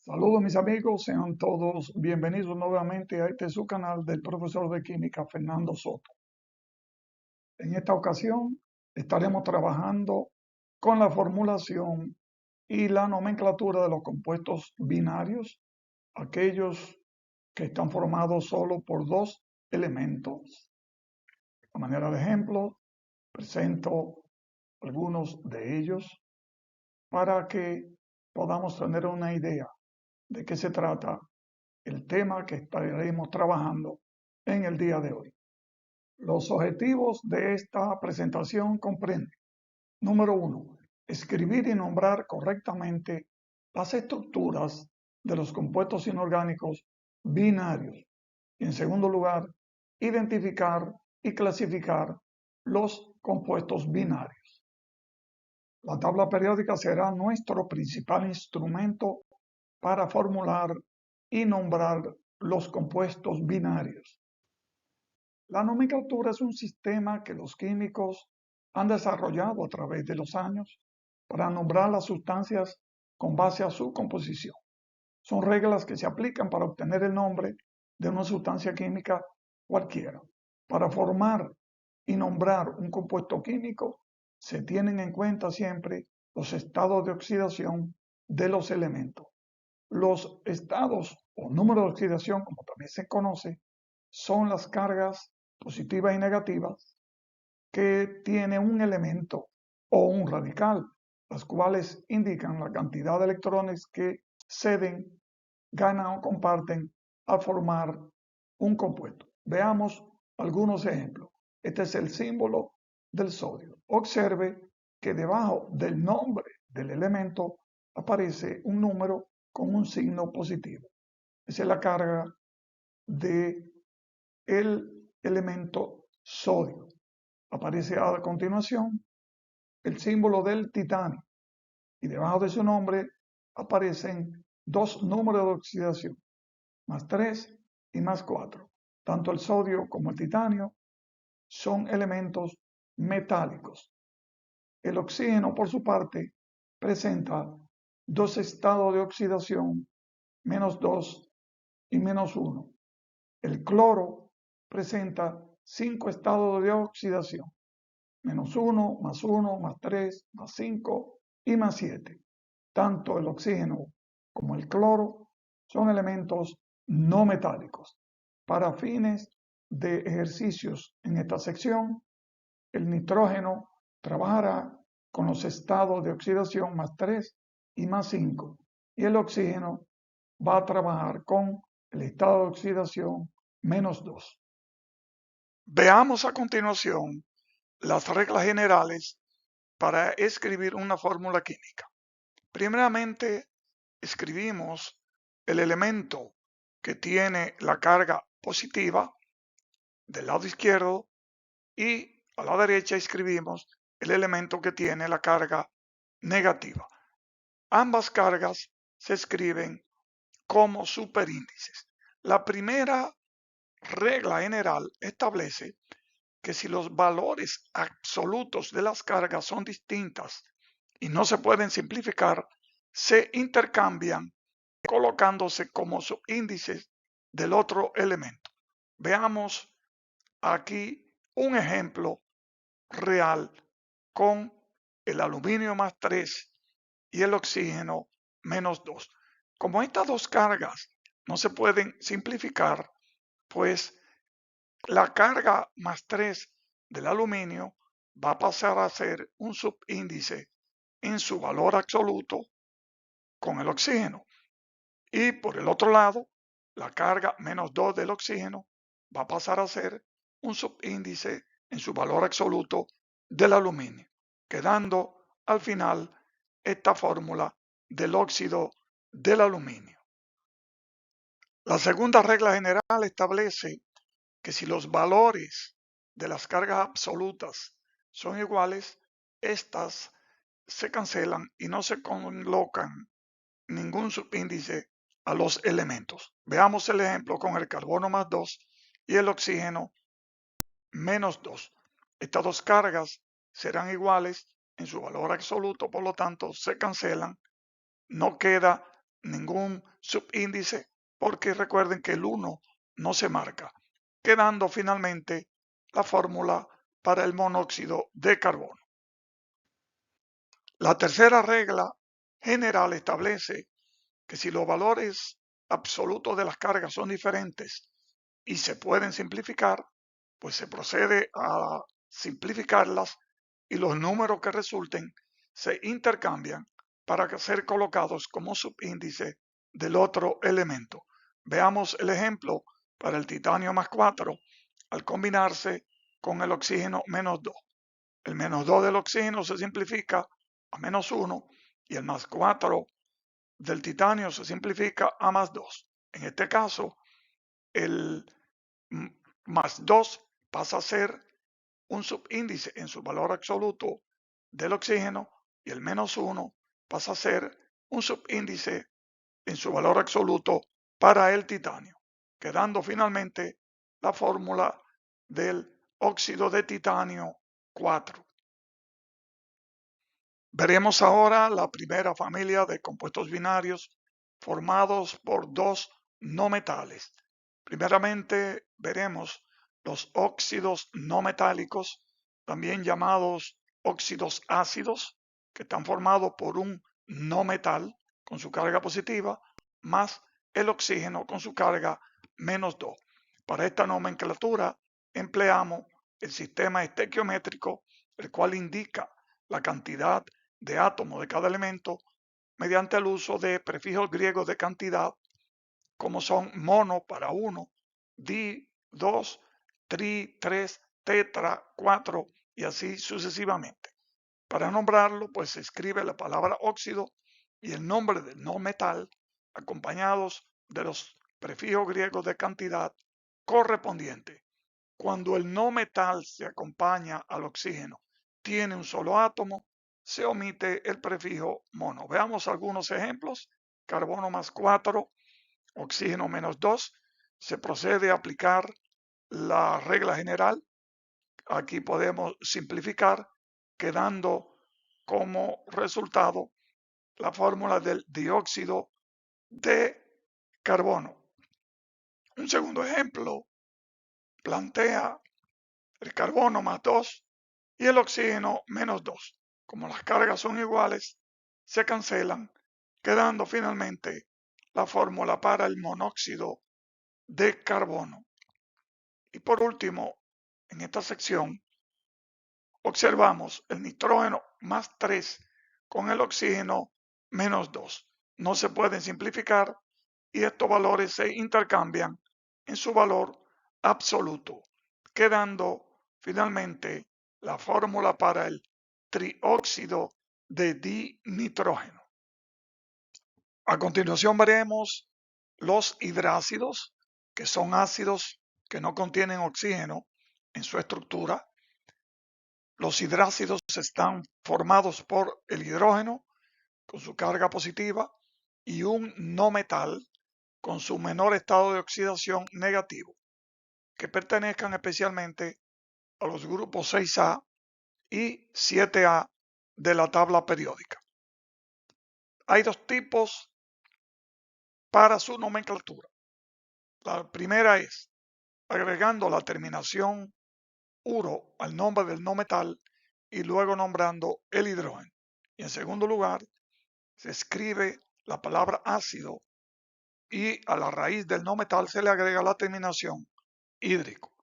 Saludos mis amigos, sean todos bienvenidos nuevamente a este su canal del profesor de química Fernando Soto. En esta ocasión estaremos trabajando con la formulación y la nomenclatura de los compuestos binarios, aquellos que están formados solo por dos elementos. A manera de ejemplo, presento algunos de ellos para que podamos tener una idea de qué se trata el tema que estaremos trabajando en el día de hoy. Los objetivos de esta presentación comprenden: número 1, escribir y nombrar correctamente las estructuras de los compuestos inorgánicos binarios. Y en segundo lugar, identificar y clasificar los compuestos binarios. La tabla periódica será nuestro principal instrumento para formular y nombrar los compuestos binarios. La nomenclatura es un sistema que los químicos han desarrollado a través de los años para nombrar las sustancias con base a su composición. Son reglas que se aplican para obtener el nombre de una sustancia química cualquiera. Para formar y nombrar un compuesto químico se tienen en cuenta siempre los estados de oxidación de los elementos. Los estados o número de oxidación, como también se conoce, son las cargas positivas y negativas que tiene un elemento o un radical, las cuales indican la cantidad de electrones que ceden, ganan o comparten al formar un compuesto. Veamos algunos ejemplos. Este es el símbolo del sodio. Observe que debajo del nombre del elemento aparece un número con un signo positivo. Esa es la carga del elemento sodio. Aparece a continuación el símbolo del titanio y debajo de su nombre aparecen dos números de oxidación, +3 y +4. Tanto el sodio como el titanio son elementos metálicos. El oxígeno, por su parte, presenta dos estados de oxidación, -2 y -1. El cloro presenta 5 estados de oxidación, -1, +1, +3, +5 y +7. Tanto el oxígeno como el cloro son elementos no metálicos. Para fines de ejercicios en esta sección, el nitrógeno trabajará con los estados de oxidación +3 y +5, y el oxígeno va a trabajar con el estado de oxidación -2. Veamos a continuación las reglas generales para escribir una fórmula química. Primeramente, escribimos el elemento que tiene la carga positiva del lado izquierdo y a la derecha escribimos el elemento que tiene la carga negativa. Ambas cargas se escriben como superíndices. La primera regla general establece que si los valores absolutos de las cargas son distintas y no se pueden simplificar, se intercambian colocándose como subíndices del otro elemento. Veamos aquí un ejemplo real con el aluminio +3 y el oxígeno -2. Como estas dos cargas no se pueden simplificar, pues la carga +3 del aluminio va a pasar a ser un subíndice en su valor absoluto con el oxígeno. Y por el otro lado, la carga -2 del oxígeno va a pasar a ser un subíndice en su valor absoluto del aluminio, quedando al final esta fórmula del óxido del aluminio. La segunda regla general establece que si los valores de las cargas absolutas son iguales, estas se cancelan y no se colocan ningún subíndice a los elementos. Veamos el ejemplo con el carbono +2 y el oxígeno -2. Estas dos cargas serán iguales en su valor absoluto, por lo tanto se cancelan, no queda ningún subíndice, porque recuerden que el 1 no se marca, quedando finalmente la fórmula para el monóxido de carbono. La tercera regla general establece que si los valores absolutos de las cargas son diferentes y se pueden simplificar, pues se procede a simplificarlas y los números que resulten se intercambian para ser colocados como subíndice del otro elemento. Veamos el ejemplo para el titanio más 4 al combinarse con el oxígeno menos 2. El menos 2 del oxígeno se simplifica a menos 1 y el más 4 del titanio se simplifica a más 2. En este caso, el más 2 pasa a ser un subíndice en su valor absoluto del oxígeno y el menos 1 pasa a ser un subíndice en su valor absoluto para el titanio, quedando finalmente la fórmula del óxido de titanio 4. Veremos ahora la primera familia de compuestos binarios formados por dos no metales. Primeramente veremos los óxidos no metálicos, también llamados óxidos ácidos, que están formados por un no metal con su carga positiva, más el oxígeno con su carga menos 2. Para esta nomenclatura empleamos el sistema estequiométrico, el cual indica la cantidad de átomos de cada elemento mediante el uso de prefijos griegos de cantidad, como son mono para 1, di 2, tri 3, tetra 4 y así sucesivamente. Para nombrarlo, pues se escribe la palabra óxido y el nombre del no metal acompañados de los prefijos griegos de cantidad correspondiente. Cuando el no metal se acompaña al oxígeno, tiene un solo átomo, se omite el prefijo mono. Veamos algunos ejemplos. Carbono más 4, oxígeno menos 2. Se procede a aplicar la regla general. Aquí podemos simplificar, quedando como resultado la fórmula del dióxido de carbono. Un segundo ejemplo plantea el carbono más 2 y el oxígeno menos 2. Como las cargas son iguales, se cancelan, quedando finalmente la fórmula para el monóxido de carbono. Y por último, en esta sección, observamos el nitrógeno más 3 con el oxígeno menos 2. No se pueden simplificar y estos valores se intercambian en su valor absoluto, quedando finalmente la fórmula para el trióxido de dinitrógeno. A continuación veremos los hidrácidos, que son ácidos que no contienen oxígeno en su estructura. Los hidrácidos están formados por el hidrógeno con su carga positiva y un no metal con su menor estado de oxidación negativo, que pertenezcan especialmente a los grupos 6A y 7A de la tabla periódica. Hay dos tipos para su nomenclatura. La primera es agregando la terminación uro al nombre del no metal y luego nombrando el hidrógeno. Y en segundo lugar, se escribe la palabra ácido y a la raíz del no metal se le agrega la terminación hídrico.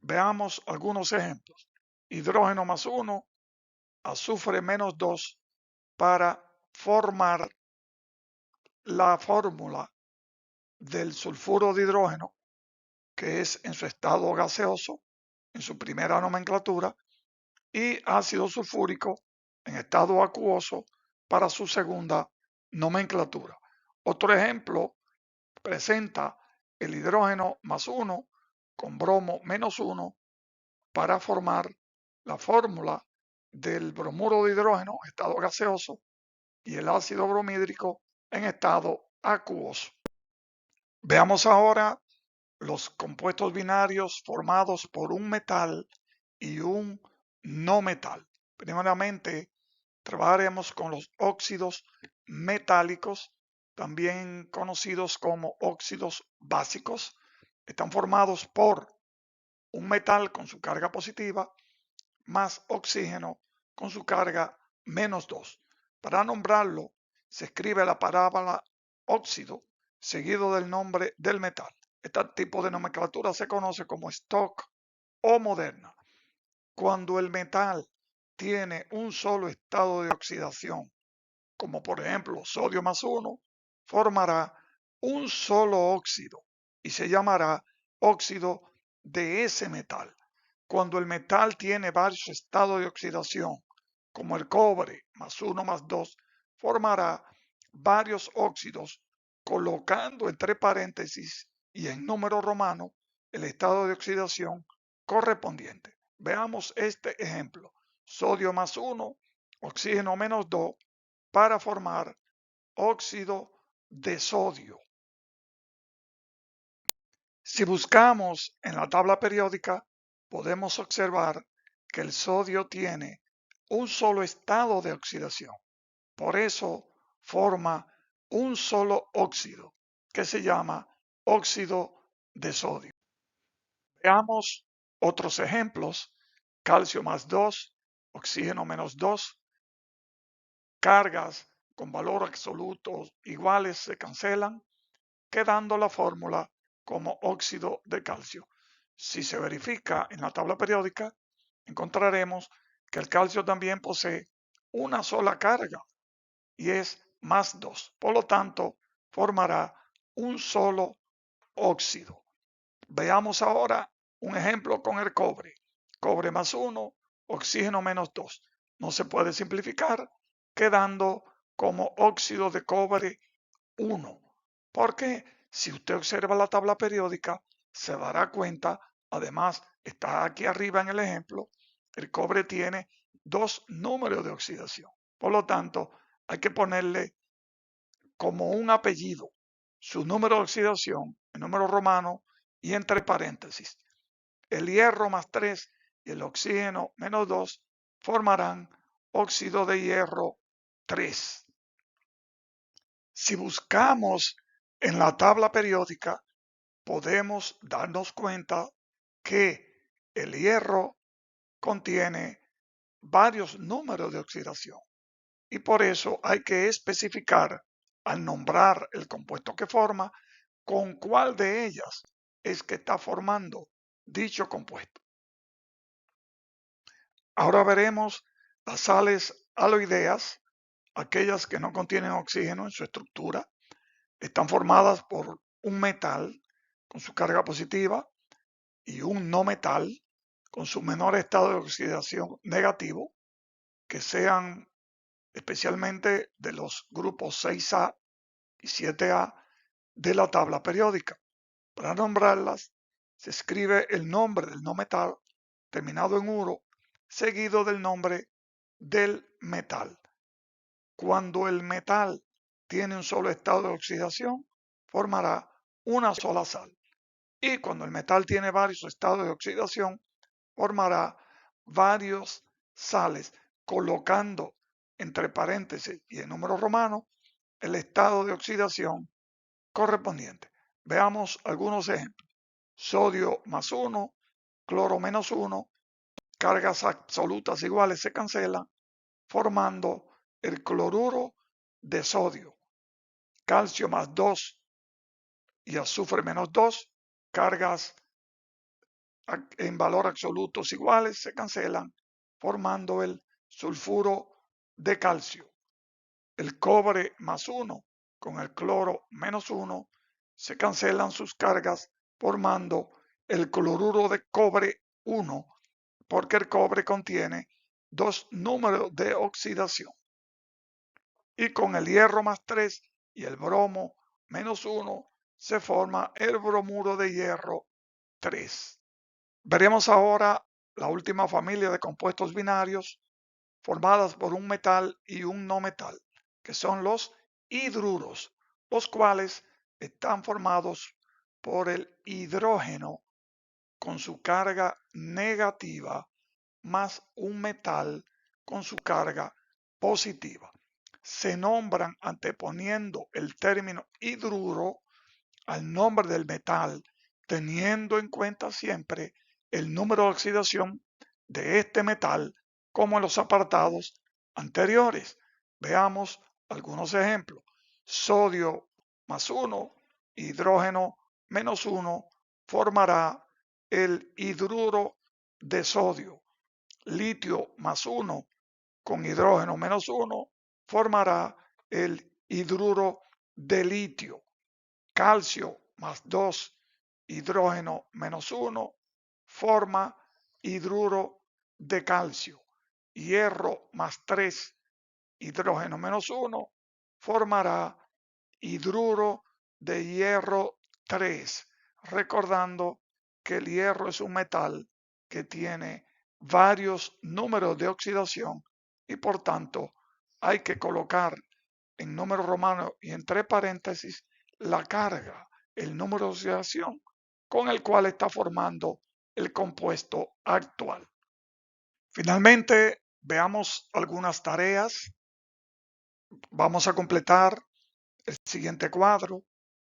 Veamos algunos ejemplos. Hidrógeno más 1, azufre menos 2 para formar la fórmula del sulfuro de hidrógeno, que es en su estado gaseoso, en su primera nomenclatura, y ácido sulfúrico en estado acuoso para su segunda nomenclatura. Otro ejemplo presenta el hidrógeno más 1 con bromo menos 1 para formar la fórmula del bromuro de hidrógeno, estado gaseoso, y el ácido bromídrico en estado acuoso. Veamos ahora los compuestos binarios formados por un metal y un no metal. Primeramente, trabajaremos con los óxidos metálicos, también conocidos como óxidos básicos, están formados por un metal con su carga positiva más oxígeno con su carga -2. Para nombrarlo, se escribe la palabra óxido seguido del nombre del metal. Este tipo de nomenclatura se conoce como stock o moderna. Cuando el metal tiene un solo estado de oxidación, como por ejemplo sodio +1, formará un solo óxido y se llamará óxido de ese metal. Cuando el metal tiene varios estados de oxidación, como el cobre +1 +2, formará varios óxidos colocando entre paréntesis y en número romano el estado de oxidación correspondiente. Veamos este ejemplo. Sodio +1, oxígeno -2, para formar óxido de sodio. Si buscamos en la tabla periódica, podemos observar que el sodio tiene un solo estado de oxidación. Por eso forma un solo óxido, que se llama óxido de sodio. Veamos otros ejemplos. Calcio +2, oxígeno -2, cargas con valor absoluto iguales se cancelan, quedando la fórmula como óxido de calcio. Si se verifica en la tabla periódica, encontraremos que el calcio también posee una sola carga y es +2. Por lo tanto, formará un solo óxido. Veamos ahora un ejemplo con el cobre. Cobre +1, oxígeno -2. No se puede simplificar, quedando como óxido de cobre 1. Porque si usted observa la tabla periódica, se dará cuenta, además está aquí arriba en el ejemplo, el cobre tiene 2 números de oxidación. Por lo tanto, hay que ponerle como un apellido su número de oxidación, el número romano, y entre paréntesis. El hierro +3 y el oxígeno -2 formarán óxido de hierro 3. Si buscamos en la tabla periódica, podemos darnos cuenta que el hierro contiene varios números de oxidación y por eso hay que especificar al nombrar el compuesto que forma con cuál de ellas es que está formando dicho compuesto. Ahora veremos las sales aloideas, aquellas que no contienen oxígeno en su estructura. Están formadas por un metal con su carga positiva y un no metal con su menor estado de oxidación negativo, que sean especialmente de los grupos 6A y 7A de la tabla periódica. Para nombrarlas, se escribe el nombre del no metal terminado en uro, seguido del nombre del metal. Cuando el metal tiene un solo estado de oxidación, formará una sola sal. Y cuando el metal tiene varios estados de oxidación, formará varios sales, colocando entre paréntesis y en número romano el estado de oxidación correspondiente. Veamos algunos ejemplos. Sodio +1, cloro -1, cargas absolutas iguales se cancelan, formando el cloruro de sodio. Calcio +2 y azufre -2, cargas en valor absolutos iguales se cancelan, formando el sulfuro de calcio. El cobre +1 con el cloro -1 se cancelan sus cargas, formando el cloruro de cobre 1, porque el cobre contiene 2 números de oxidación. Y con el hierro +3 y el bromo -1 se forma el bromuro de hierro 3. Veremos ahora la última familia de compuestos binarios formadas por un metal y un no metal, que son los hidruros, los cuales están formados por el hidrógeno con su carga negativa más un metal con su carga positiva. se nombran anteponiendo el término hidruro al nombre del metal, teniendo en cuenta siempre el número de oxidación de este metal como en los apartados anteriores. Veamos algunos ejemplos. Sodio más 1, hidrógeno menos 1 formará el hidruro de sodio. Litio más 1 con hidrógeno menos 1 formará el hidruro de litio. Calcio más 2, hidrógeno menos 1, forma hidruro de calcio. Hierro más 3, hidrógeno menos 1, formará hidruro de hierro 3, recordando que el hierro es un metal que tiene varios números de oxidación y por tanto hay que colocar en número romano y entre paréntesis la carga, el número de oxidación con el cual está formando el compuesto actual. Finalmente, veamos algunas tareas. Vamos a completar el siguiente cuadro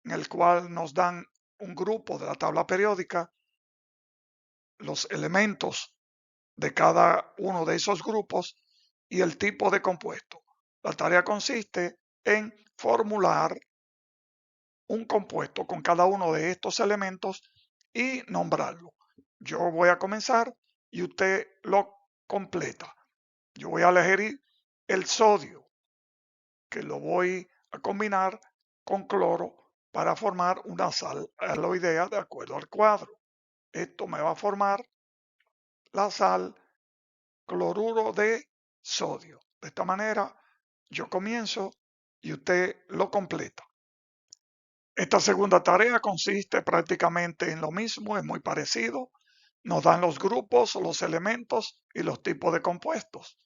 en el cual nos dan un grupo de la tabla periódica, los elementos de cada uno de esos grupos y el tipo de compuesto. La tarea consiste en formular un compuesto con cada uno de estos elementos y nombrarlo. Yo voy a comenzar y usted lo completa. Yo voy a elegir el sodio, que lo voy a combinar con cloro para formar una sal aloidea de acuerdo al cuadro. Esto me va a formar la sal cloruro de sodio. De esta manera yo comienzo y usted lo completa. Esta segunda tarea consiste prácticamente en lo mismo, es muy parecido. Nos dan los grupos, los elementos y los tipos de compuestos.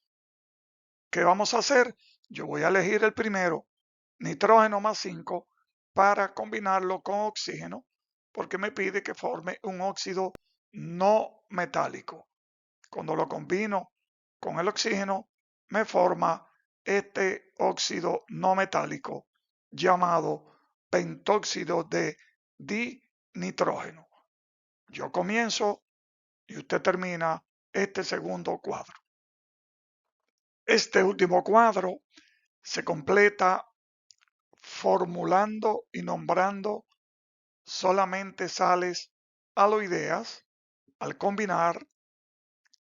¿Qué vamos a hacer? Yo voy a elegir el primero, nitrógeno más 5, para combinarlo con oxígeno, porque me pide que forme un óxido no metálico. Cuando lo combino con el oxígeno, me forma este óxido no metálico llamado pentóxido de dinitrógeno. Yo comienzo y usted termina este segundo cuadro. Este último cuadro se completa formulando y nombrando solamente sales aloideas al combinar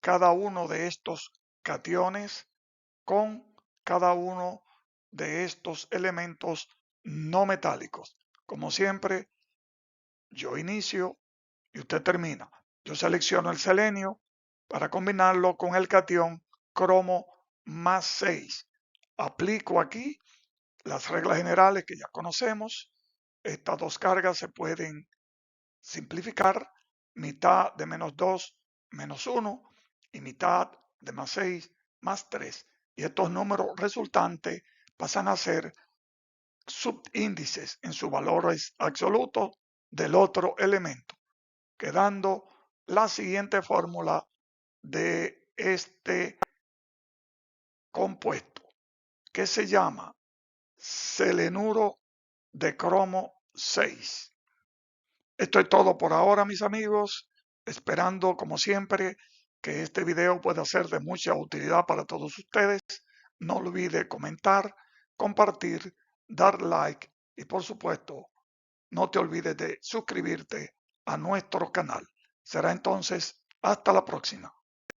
cada uno de estos cationes con cada uno de estos elementos no metálicos. Como siempre, yo inicio y usted termina. Yo selecciono el selenio para combinarlo con el catión cromo más 6. Aplico aquí las reglas generales que ya conocemos. Estas dos cargas se pueden simplificar: mitad de menos 2 menos 1 y mitad de más 6 más 3. Y estos números resultantes pasan a ser subíndices en sus valores absolutos del otro elemento, quedando la siguiente fórmula de este compuesto, que se llama selenuro de cromo 6. Esto es todo por ahora, mis amigos, esperando como siempre que este video pueda ser de mucha utilidad para todos ustedes. No olvide comentar, compartir, dar like y por supuesto no te olvides de suscribirte a nuestro canal. Será entonces hasta la próxima.